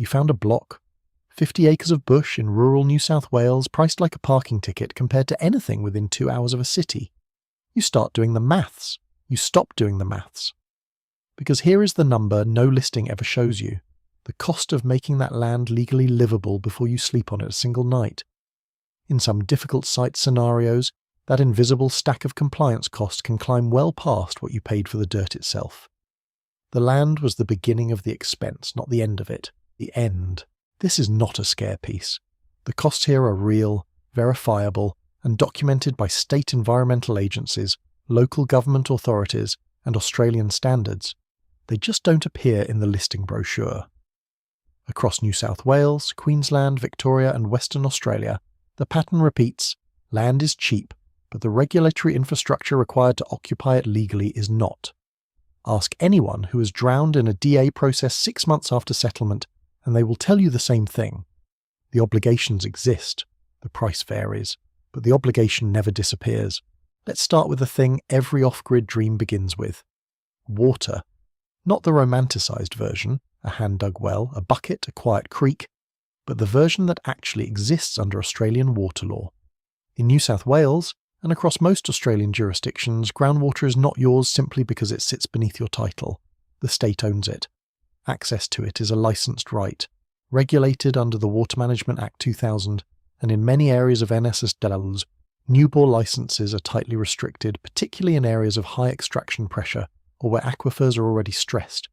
You found a block. 50 acres of bush in rural New South Wales priced like a parking ticket compared to anything within 2 hours of a city. You start doing the maths. You stop doing the maths. Because here is the number no listing ever shows you. The cost of making that land legally livable before you sleep on it a single night. In some difficult site scenarios, that invisible stack of compliance cost can climb well past what you paid for the dirt itself. The land was the beginning of the expense, not the end of it. The end. This is not a scare piece. The costs here are real, verifiable, and documented by state environmental agencies, local government authorities, and Australian standards. They just don't appear in the listing brochure. Across New South Wales, Queensland, Victoria, and Western Australia, the pattern repeats: land is cheap, but the regulatory infrastructure required to occupy it legally is not. Ask anyone who was drowned in a DA process 6 months after settlement, and they will tell you the same thing. The obligations exist, the price varies, but the obligation never disappears. Let's start with the thing every off-grid dream begins with: water. Not the romanticised version, a hand-dug well, a bucket, a quiet creek, but the version that actually exists under Australian water law. In New South Wales, and across most Australian jurisdictions, groundwater is not yours simply because it sits beneath your title. The state owns it. Access to it is a licensed right, regulated under the Water Management Act 2000, and in many areas of NSSDLs, new bore licences are tightly restricted, particularly in areas of high extraction pressure or where aquifers are already stressed.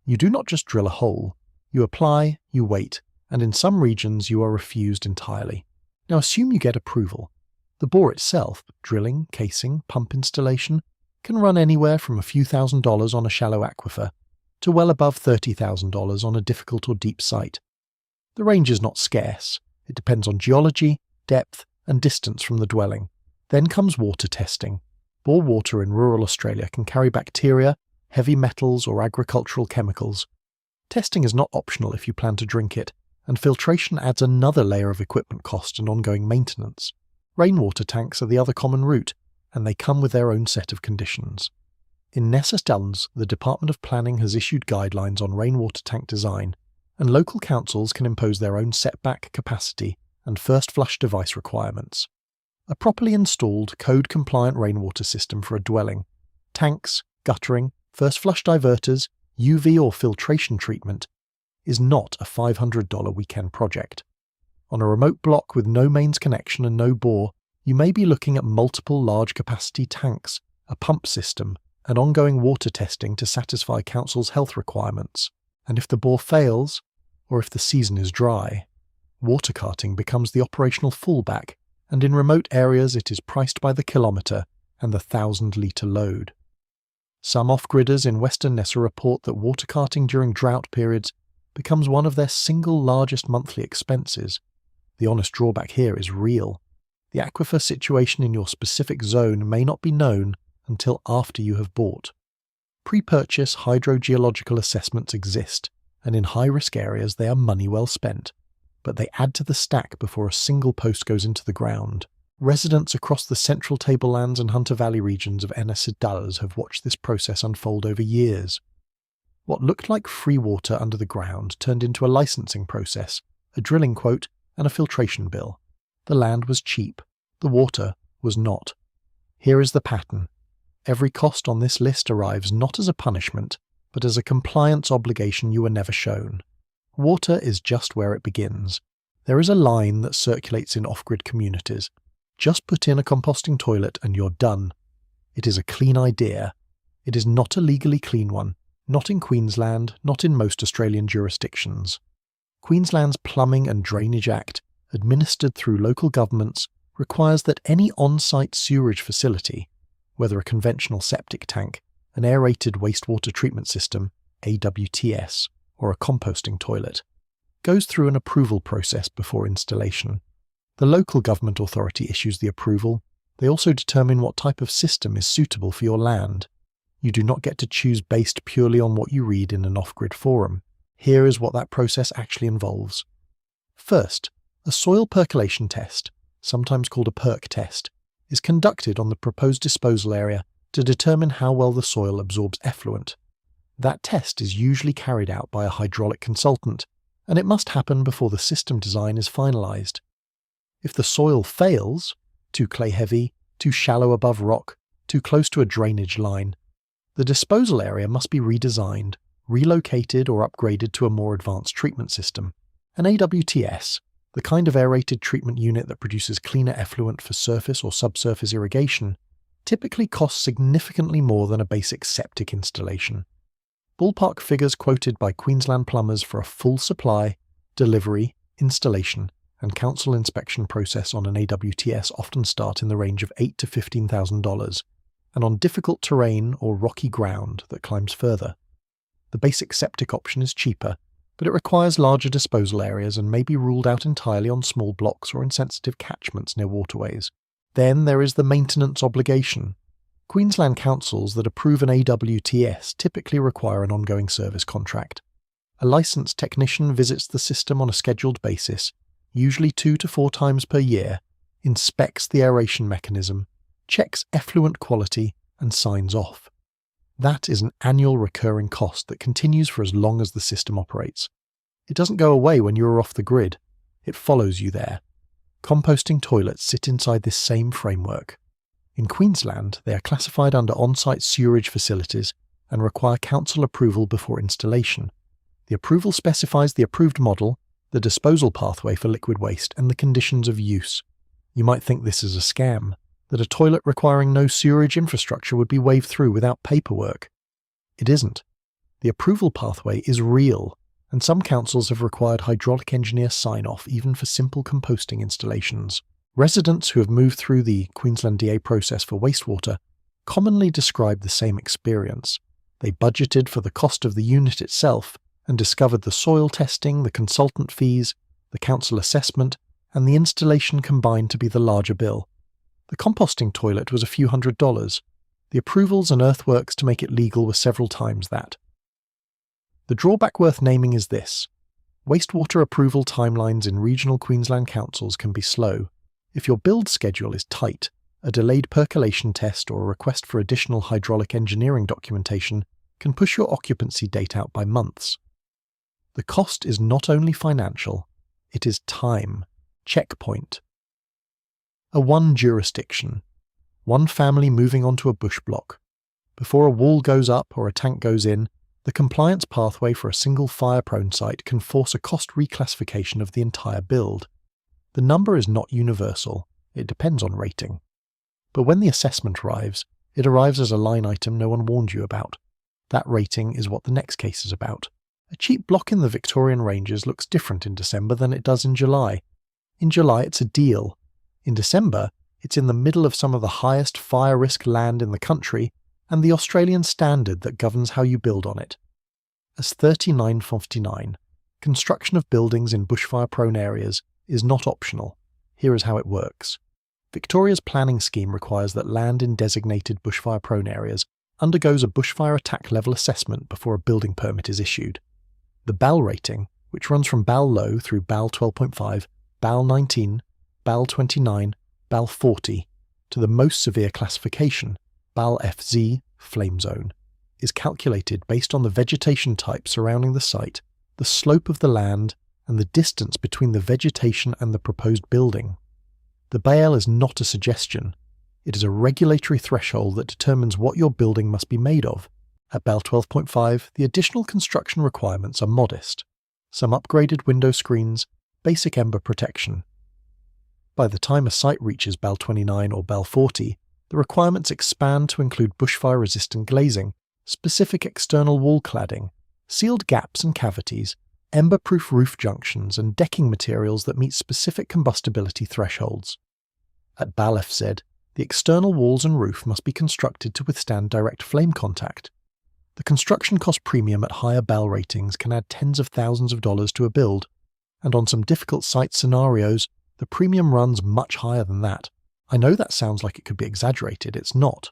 You do not just drill a hole. You apply, you wait, and in some regions you are refused entirely. Now assume you get approval. The bore itself, drilling, casing, pump installation, can run anywhere from a few $1,000s on a shallow aquifer to well above $30,000 on a difficult or deep site. The range is not scarce. It depends on geology, depth, and distance from the dwelling. Then comes water testing. Bore water in rural Australia can carry bacteria, heavy metals, or agricultural chemicals. Testing is not optional if you plan to drink it, and filtration adds another layer of equipment cost and ongoing maintenance. Rainwater tanks are the other common route, and they come with their own set of conditions. In NSSDLs, the Department of Planning has issued guidelines on rainwater tank design, and local councils can impose their own setback, capacity, and first flush device requirements. A properly installed, code-compliant rainwater system for a dwelling, tanks, guttering, first flush diverters, UV or filtration treatment, is not a $500 weekend project. On a remote block with no mains connection and no bore, you may be looking at multiple large-capacity tanks, a pump system, and ongoing water testing to satisfy council's health requirements. And if the bore fails, or if the season is dry, water carting becomes the operational fallback, and in remote areas it is priced by the kilometre and the 1,000-litre load. Some off-gridders in Western Nessa report that water carting during drought periods becomes one of their single largest monthly expenses. The honest drawback here is real. The aquifer situation in your specific zone may not be known until after you have bought. Pre-purchase hydrogeological assessments exist, and in high-risk areas they are money well spent, but they add to the stack before a single post goes into the ground. Residents across the central tablelands and Hunter Valley regions of NSSDLs have watched this process unfold over years. What looked like free water under the ground turned into a licensing process, a drilling quote, and a filtration bill. The land was cheap. The water was not. Here is the pattern. Every cost on this list arrives not as a punishment, but as a compliance obligation you were never shown. Water is just where it begins. There is a line that circulates in off-grid communities. Just put in a composting toilet and you're done. It is a clean idea. It is not a legally clean one. Not in Queensland, not in most Australian jurisdictions. Queensland's Plumbing and Drainage Act, administered through local governments, requires that any on-site sewerage facility, whether a conventional septic tank, an aerated wastewater treatment system, AWTS, or a composting toilet, goes through an approval process before installation. The local government authority issues the approval. They also determine what type of system is suitable for your land. You do not get to choose based purely on what you read in an off-grid forum. Here is what that process actually involves. First, a soil percolation test, sometimes called a perk test, is conducted on the proposed disposal area to determine how well the soil absorbs effluent. That test is usually carried out by a hydraulic consultant, and it must happen before the system design is finalised. If the soil fails, too clay heavy, too shallow above rock, too close to a drainage line, the disposal area must be redesigned, relocated or upgraded to a more advanced treatment system. An AWTS, the kind of aerated treatment unit that produces cleaner effluent for surface or subsurface irrigation, typically costs significantly more than a basic septic installation. Ballpark figures quoted by Queensland plumbers for a full supply, delivery, installation, and council inspection process on an AWTS often start in the range of $8,000 to $15,000, and on difficult terrain or rocky ground that climbs further. The basic septic option is cheaper, but it requires larger disposal areas and may be ruled out entirely on small blocks or in sensitive catchments near waterways. Then there is the maintenance obligation. Queensland councils that approve an AWTS typically require an ongoing service contract. A licensed technician visits the system on a scheduled basis, usually 2 to 4 times per year, inspects the aeration mechanism, checks effluent quality, and signs off. That is an annual recurring cost that continues for as long as the system operates. It doesn't go away when you are off the grid. It follows you there. Composting toilets sit inside this same framework. In Queensland, they are classified under on-site sewerage facilities and require council approval before installation. The approval specifies the approved model, the disposal pathway for liquid waste, and the conditions of use. You might think this is a scam, that a toilet requiring no sewerage infrastructure would be waved through without paperwork. It isn't. The approval pathway is real, and some councils have required hydraulic engineer sign-off even for simple composting installations. Residents who have moved through the Queensland DA process for wastewater commonly describe the same experience. They budgeted for the cost of the unit itself and discovered the soil testing, the consultant fees, the council assessment, and the installation combined to be the larger bill. The composting toilet was a few $100s. The approvals and earthworks to make it legal were several times that. The drawback worth naming is this. Wastewater approval timelines in regional Queensland councils can be slow. If your build schedule is tight, a delayed percolation test or a request for additional hydraulic engineering documentation can push your occupancy date out by months. The cost is not only financial, it is time. Checkpoint. A one jurisdiction. One family moving onto a bush block. Before a wall goes up or a tank goes in, the compliance pathway for a single fire-prone site can force a cost reclassification of the entire build. The number is not universal, it depends on rating. But when the assessment arrives, it arrives as a line item no one warned you about. That rating is what the next case is about. A cheap block in the Victorian Ranges looks different in December than it does in July. In July it's a deal. In December, it's in the middle of some of the highest fire risk land in the country and the Australian standard that governs how you build on it. As 3959, construction of buildings in bushfire-prone areas is not optional. Here is how it works. Victoria's planning scheme requires that land in designated bushfire-prone areas undergoes a bushfire attack level assessment before a building permit is issued. The BAL rating, which runs from BAL low through BAL 12.5, BAL 19, BAL 29, BAL 40, to the most severe classification, BAL FZ, flame zone, is calculated based on the vegetation type surrounding the site, the slope of the land, and the distance between the vegetation and the proposed building. The BAL is not a suggestion. It is a regulatory threshold that determines what your building must be made of. At BAL 12.5, the additional construction requirements are modest. Some upgraded window screens, basic ember protection. By the time a site reaches BAL 29 or BAL 40, the requirements expand to include bushfire-resistant glazing, specific external wall cladding, sealed gaps and cavities, ember-proof roof junctions, and decking materials that meet specific combustibility thresholds. At BAL FZ, the external walls and roof must be constructed to withstand direct flame contact. The construction cost premium at higher BAL ratings can add tens of thousands of dollars to a build, and on some difficult site scenarios, the premium runs much higher than that. I know that sounds like it could be exaggerated, it's not.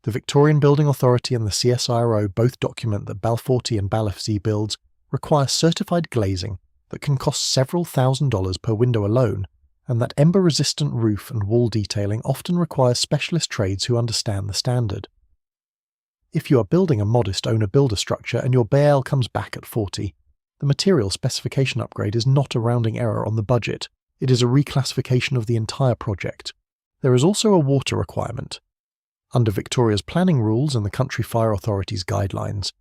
The Victorian Building Authority and the CSIRO both document that BAL 40 and BAL FZ builds require certified glazing that can cost several $1,000s per window alone, and that ember-resistant roof and wall detailing often requires specialist trades who understand the standard. If you are building a modest owner-builder structure and your BAL comes back at 40, The material specification upgrade is not a rounding error on the budget, it is a reclassification of the entire project. There is also a water requirement. Under Victoria's planning rules and the Country Fire Authority's guidelines,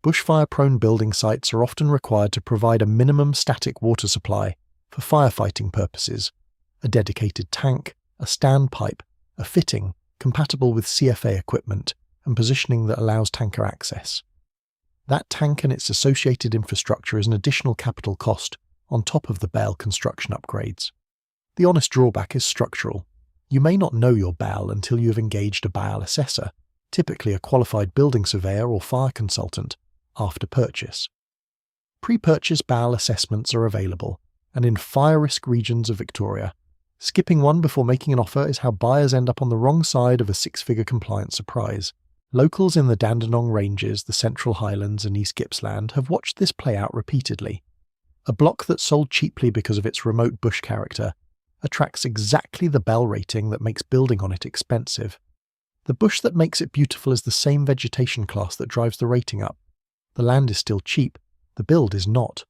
bushfire-prone building sites are often required to provide a minimum static water supply for firefighting purposes, a dedicated tank, a standpipe, a fitting compatible with CFA equipment and positioning that allows tanker access. That tank and its associated infrastructure is an additional capital cost on top of the BAL construction upgrades. The honest drawback is structural. You may not know your BAL until you have engaged a BAL assessor, typically a qualified building surveyor or fire consultant, after purchase. Pre-purchase BAL assessments are available, and in fire risk regions of Victoria, skipping one before making an offer is how buyers end up on the wrong side of a six-figure compliance surprise. Locals in the Dandenong Ranges, the Central Highlands and East Gippsland have watched this play out repeatedly. A block that sold cheaply because of its remote bush character attracts exactly the BAL rating that makes building on it expensive. The bush that makes it beautiful is the same vegetation class that drives the rating up. The land is still cheap, the build is not.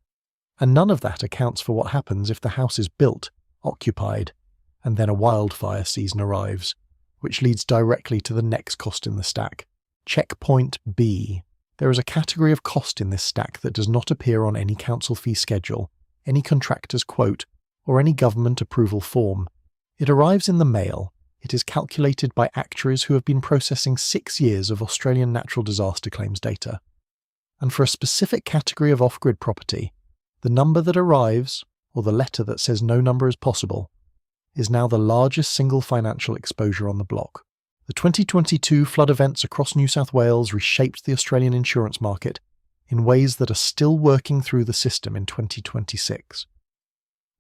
And none of that accounts for what happens if the house is built, occupied, and then a wildfire season arrives, which leads directly to the next cost in the stack. Checkpoint B. There is a category of cost in this stack that does not appear on any council fee schedule, any contractor's quote, or any government approval form. It arrives in the mail. It is calculated by actuaries who have been processing 6 years of Australian natural disaster claims data. And for a specific category of off-grid property, the number that arrives, or the letter that says no number is possible, is now the largest single financial exposure on the block. The 2022 flood events across New South Wales reshaped the Australian insurance market in ways that are still working through the system in 2026.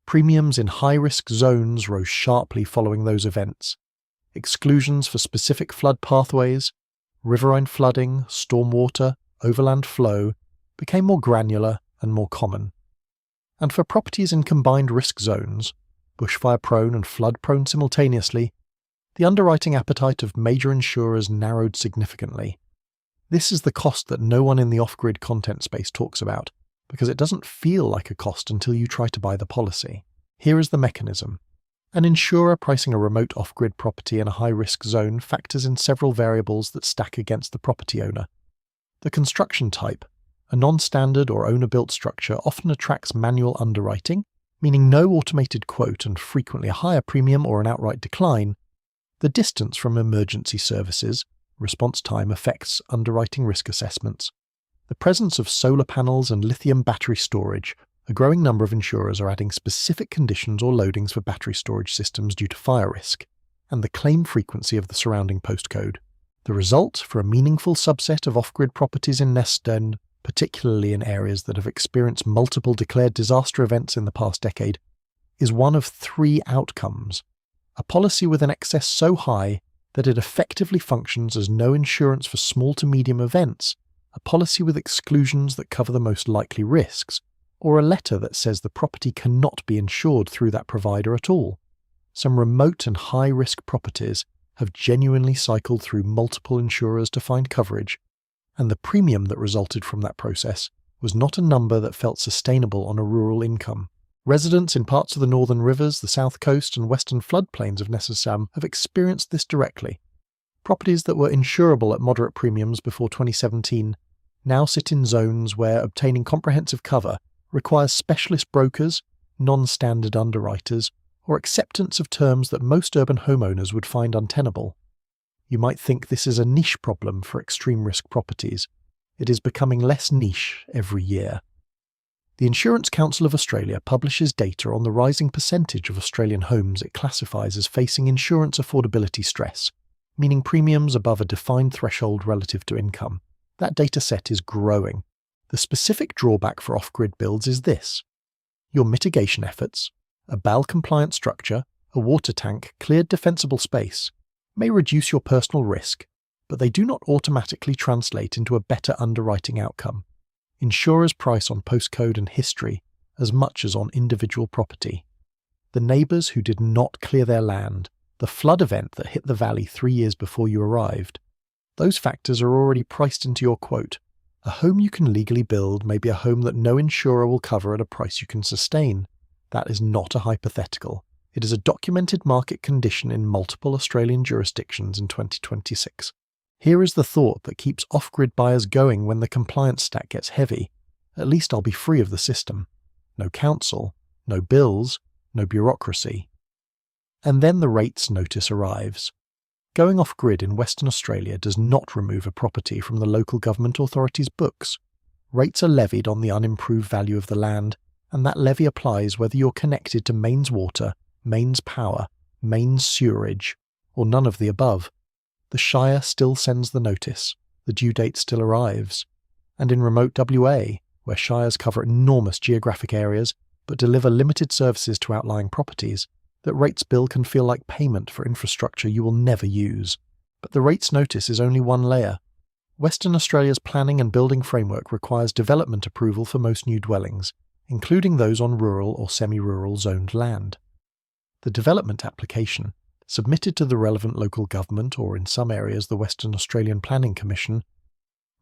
Premiums in high-risk zones rose sharply following those events. Exclusions for specific flood pathways, riverine flooding, stormwater, overland flow became more granular and more common. And for properties in combined risk zones, bushfire-prone and flood-prone simultaneously, the underwriting appetite of major insurers narrowed significantly. This is the cost that no one in the off-grid content space talks about, because it doesn't feel like a cost until you try to buy the policy. Here is the mechanism. An insurer pricing a remote off-grid property in a high-risk zone factors in several variables that stack against the property owner. The construction type, a non-standard or owner-built structure, often attracts manual underwriting, meaning no automated quote and frequently a higher premium or an outright decline. The distance from emergency services, response time affects underwriting risk assessments. The presence of solar panels and lithium battery storage, a growing number of insurers are adding specific conditions or loadings for battery storage systems due to fire risk, and the claim frequency of the surrounding postcode. The result, for a meaningful subset of off-grid properties in Nestend, particularly in areas that have experienced multiple declared disaster events in the past decade, is one of 3 outcomes. A policy with an excess so high that it effectively functions as no insurance for small to medium events, a policy with exclusions that cover the most likely risks, or a letter that says the property cannot be insured through that provider at all. Some remote and high-risk properties have genuinely cycled through multiple insurers to find coverage, and the premium that resulted from that process was not a number that felt sustainable on a rural income. Residents in parts of the northern rivers, the south coast and western floodplains of Nessasam have experienced this directly. Properties that were insurable at moderate premiums before 2017 now sit in zones where obtaining comprehensive cover requires specialist brokers, non-standard underwriters, or acceptance of terms that most urban homeowners would find untenable. You might think this is a niche problem for extreme risk properties. It is becoming less niche every year. The Insurance Council of Australia publishes data on the rising percentage of Australian homes it classifies as facing insurance affordability stress, meaning premiums above a defined threshold relative to income. That data set is growing. The specific drawback for off-grid builds is this. Your mitigation efforts, a BAL-compliant structure, a water tank, cleared defensible space, may reduce your personal risk, but they do not automatically translate into a better underwriting outcome. Insurers price on postcode and history as much as on individual property. The neighbours who did not clear their land, the flood event that hit the valley 3 years before you arrived, those factors are already priced into your quote, A home you can legally build may be a home that no insurer will cover at a price you can sustain. That is not a hypothetical. It is a documented market condition in multiple Australian jurisdictions in 2026. Here is the thought that keeps off-grid buyers going when the compliance stack gets heavy. At least I'll be free of the system. No council, no bills, no bureaucracy. And then the rates notice arrives. Going off-grid in Western Australia does not remove a property from the local government authority's books. Rates are levied on the unimproved value of the land, and that levy applies whether you're connected to mains water, mains power, mains sewerage, or none of the above. The Shire still sends the notice, the due date still arrives. And in remote WA, where shires cover enormous geographic areas but deliver limited services to outlying properties, that rates bill can feel like payment for infrastructure you will never use. But the rates notice is only one layer. Western Australia's planning and building framework requires development approval for most new dwellings, including those on rural or semi-rural zoned land. The development application, submitted to the relevant local government or in some areas the Western Australian Planning Commission,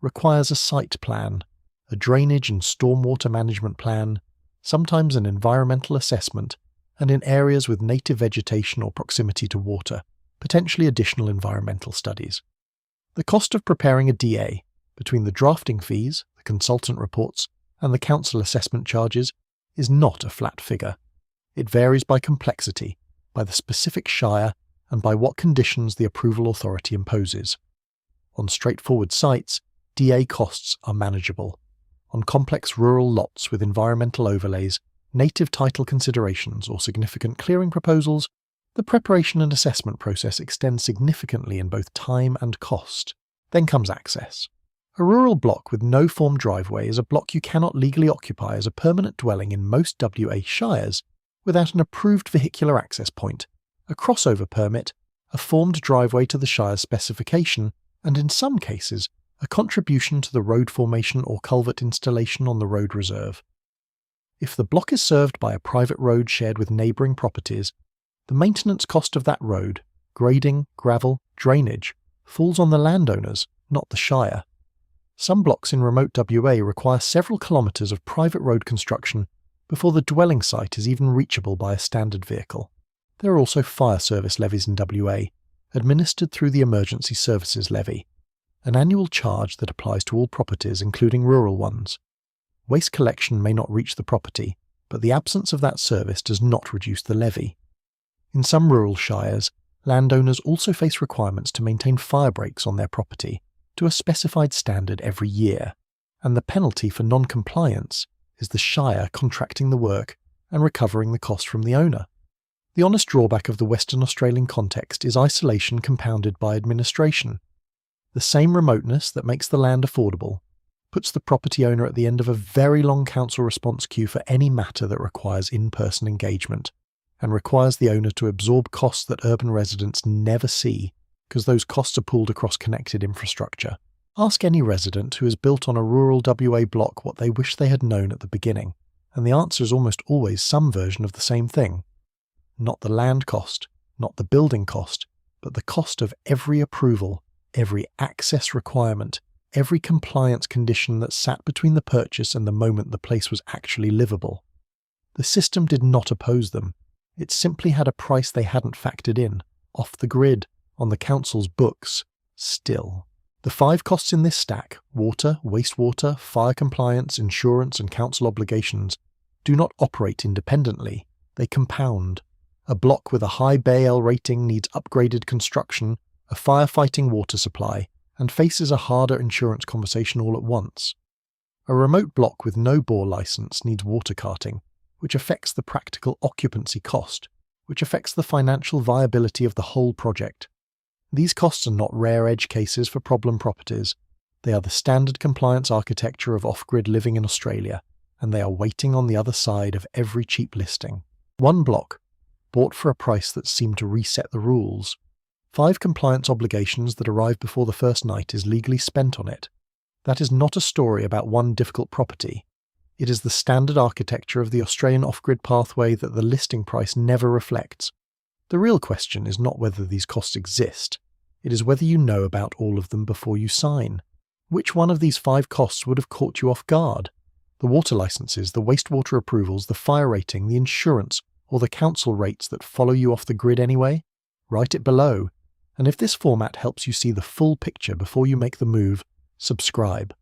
requires a site plan, a drainage and stormwater management plan, sometimes an environmental assessment, and in areas with native vegetation or proximity to water, potentially additional environmental studies. The cost of preparing a DA, between the drafting fees, the consultant reports, and the council assessment charges, is not a flat figure. It varies by complexity, by the specific shire, and by what conditions the approval authority imposes. On straightforward sites, DA costs are manageable. On complex rural lots with environmental overlays, native title considerations, or significant clearing proposals, the preparation and assessment process extends significantly in both time and cost. Then comes access. A rural block with no formed driveway is a block you cannot legally occupy as a permanent dwelling in most WA shires without an approved vehicular access point, a crossover permit, a formed driveway to the shire's specification, and in some cases, a contribution to the road formation or culvert installation on the road reserve. If the block is served by a private road shared with neighbouring properties, the maintenance cost of that road, grading, gravel, drainage, falls on the landowners, not the shire. Some blocks in remote WA require several kilometres of private road construction before the dwelling site is even reachable by a standard vehicle. There are also fire service levies in WA, administered through the Emergency Services Levy, an annual charge that applies to all properties, including rural ones. Waste collection may not reach the property, but the absence of that service does not reduce the levy. In some rural shires, landowners also face requirements to maintain fire breaks on their property to a specified standard every year, and the penalty for non-compliance is the shire contracting the work and recovering the cost from the owner. The honest drawback of the Western Australian context is isolation compounded by administration. The same remoteness that makes the land affordable puts the property owner at the end of a very long council response queue for any matter that requires in-person engagement, and requires the owner to absorb costs that urban residents never see, because those costs are pooled across connected infrastructure. Ask any resident who has built on a rural WA block what they wish they had known at the beginning, and the answer is almost always some version of the same thing. Not the land cost, not the building cost, but the cost of every approval, every access requirement, every compliance condition that sat between the purchase and the moment the place was actually livable. The system did not oppose them. It simply had a price they hadn't factored in, off the grid, on the council's books, still. The 5 costs in this stack, water, wastewater, fire compliance, insurance and council obligations, do not operate independently. They compound. A block with a high BAL rating needs upgraded construction, a firefighting water supply, and faces a harder insurance conversation all at once. A remote block with no bore licence needs water carting, which affects the practical occupancy cost, which affects the financial viability of the whole project. These costs are not rare edge cases for problem properties. They are the standard compliance architecture of off-grid living in Australia, and they are waiting on the other side of every cheap listing. One block, bought for a price that seemed to reset the rules. 5 compliance obligations that arrive before the first night is legally spent on it. That is not a story about one difficult property. It is the standard architecture of the Australian off-grid pathway that the listing price never reflects. The real question is not whether these costs exist. It is whether you know about all of them before you sign. Which one of these 5 costs would have caught you off guard? The water licenses, the wastewater approvals, the fire rating, the insurance, or the council rates that follow you off the grid anyway? Write it below. And if this format helps you see the full picture before you make the move, subscribe.